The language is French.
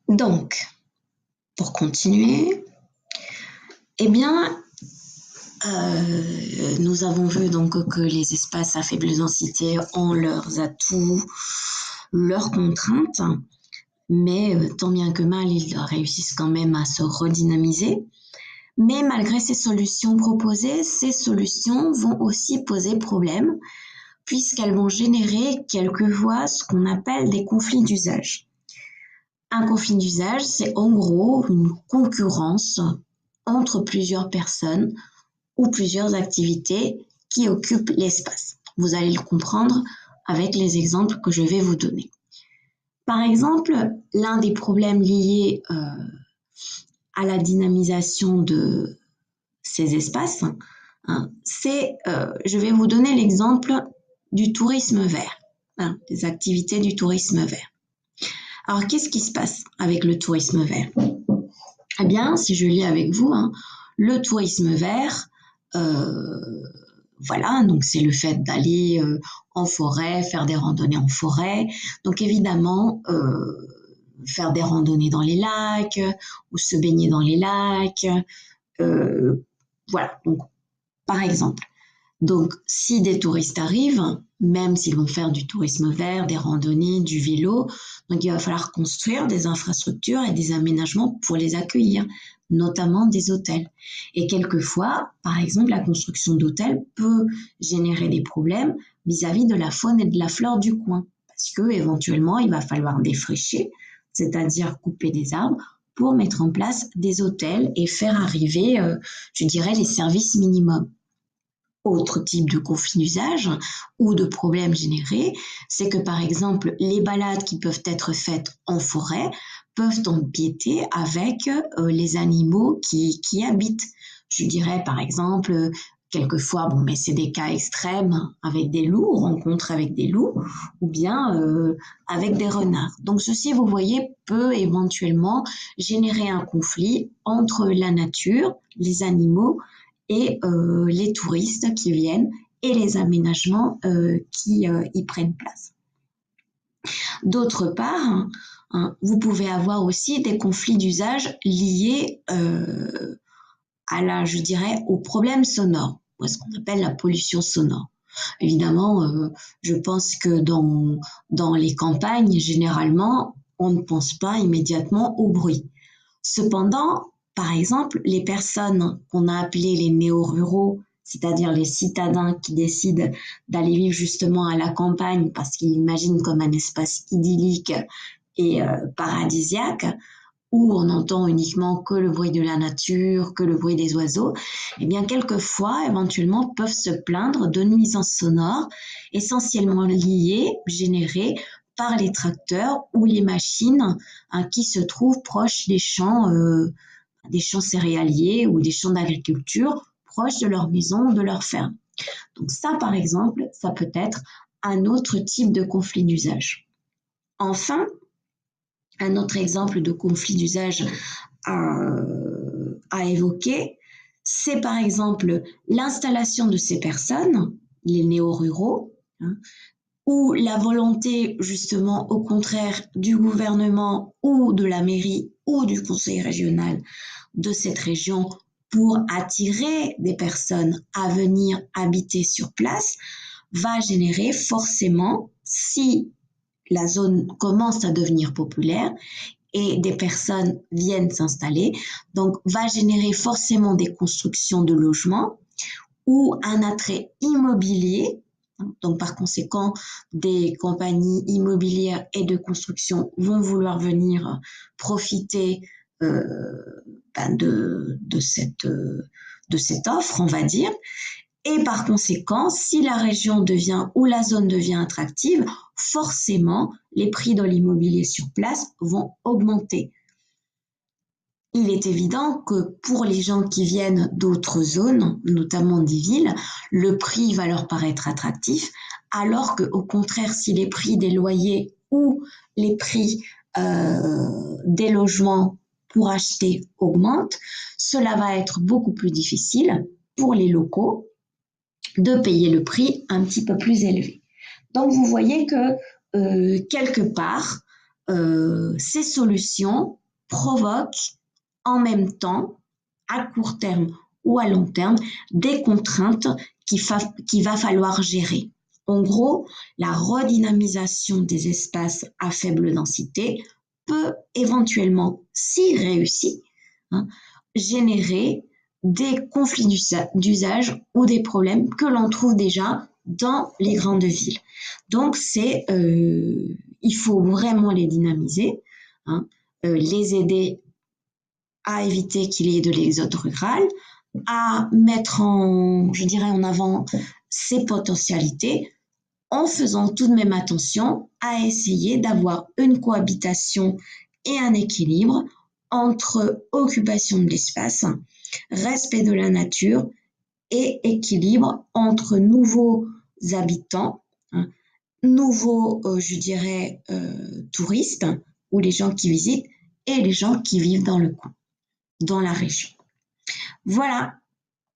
Donc, pour continuer, eh bien, nous avons vu donc que les espaces à faible densité ont leurs atouts, leurs contraintes, mais tant bien que mal, ils réussissent quand même à se redynamiser. Mais malgré ces solutions proposées, ces solutions vont aussi poser problème, puisqu'elles vont générer quelquefois ce qu'on appelle des conflits d'usage. Un conflit d'usage, c'est en gros une concurrence entre plusieurs personnes ou plusieurs activités qui occupent l'espace. Vous allez le comprendre avec les exemples que je vais vous donner. Par exemple, l'un des problèmes liés à la dynamisation de ces espaces, c'est, je vais vous donner l'exemple du tourisme vert, des activités du tourisme vert. Alors, qu'est-ce qui se passe avec le tourisme vert? Eh bien, si je lis avec vous, le tourisme vert, voilà, donc c'est le fait d'aller en forêt, faire des randonnées en forêt. Donc évidemment, faire des randonnées dans les lacs ou se baigner dans les lacs. Voilà, donc par exemple. Donc si des touristes arrivent, même s'ils vont faire du tourisme vert, des randonnées, du vélo, donc il va falloir construire des infrastructures et des aménagements pour les accueillir, notamment des hôtels. Et quelquefois, par exemple, la construction d'hôtels peut générer des problèmes vis-à-vis de la faune et de la flore du coin, parce que éventuellement, il va falloir défricher, c'est-à-dire couper des arbres pour mettre en place des hôtels et faire arriver, je dirais, les services minimums. Autre type de conflit d'usage ou de problème généré, c'est que par exemple, les balades qui peuvent être faites en forêt peuvent empiéter avec les animaux qui habitent. Je dirais par exemple, quelquefois, bon, mais c'est des cas extrêmes avec des loups, rencontres avec des loups, ou bien avec des renards. Donc ceci, vous voyez, peut éventuellement générer un conflit entre la nature, les animaux, et les touristes qui viennent et les aménagements qui y prennent place. D'autre part, vous pouvez avoir aussi des conflits d'usage liés je dirais, aux problèmes sonores, ce qu'on appelle la pollution sonore. Évidemment, je pense que dans les campagnes, généralement, on ne pense pas immédiatement au bruit. Cependant, par exemple, les personnes qu'on a appelées les néo-ruraux, c'est-à-dire les citadins qui décident d'aller vivre justement à la campagne parce qu'ils l'imaginent comme un espace idyllique et paradisiaque, où on entend uniquement que le bruit de la nature, que le bruit des oiseaux, eh bien quelquefois, éventuellement, peuvent se plaindre de nuisances sonores essentiellement liées, générées par les tracteurs ou les machines qui se trouvent proches des champs céréaliers ou des champs d'agriculture, proches de leur maison, de leur ferme. Donc ça, par exemple, ça peut être un autre type de conflit d'usage. Enfin, un autre exemple de conflit d'usage à évoquer, c'est par exemple l'installation de ces personnes, les néo-ruraux, ou la volonté justement au contraire du gouvernement ou de la mairie ou du conseil régional de cette région pour attirer des personnes à venir habiter sur place, va générer forcément, si la zone commence à devenir populaire et des personnes viennent s'installer, donc va générer forcément des constructions de logements ou un attrait immobilier. Donc par conséquent, des compagnies immobilières et de construction vont vouloir venir profiter de cette offre, on va dire. Et par conséquent, si la région devient ou la zone devient attractive, forcément, les prix de l'immobilier sur place vont augmenter. Il est évident que pour les gens qui viennent d'autres zones, notamment des villes, le prix va leur paraître attractif, alors qu'au contraire, si les prix des loyers ou les prix des logements pour acheter augmentent, cela va être beaucoup plus difficile pour les locaux de payer le prix un petit peu plus élevé. Donc vous voyez que quelque part, ces solutions provoquent en même temps, à court terme ou à long terme, des contraintes qu'il va falloir gérer. En gros, la redynamisation des espaces à faible densité peut éventuellement, si réussi, générer des conflits d'usage ou des problèmes que l'on trouve déjà dans les grandes villes. Donc, il faut vraiment les dynamiser, les aider à éviter qu'il y ait de l'exode rural, à mettre en avant ses potentialités, en faisant tout de même attention à essayer d'avoir une cohabitation et un équilibre entre occupation de l'espace, respect de la nature et équilibre entre nouveaux habitants, nouveaux, touristes ou les gens qui visitent et les gens qui vivent dans le coin, dans la région. Voilà,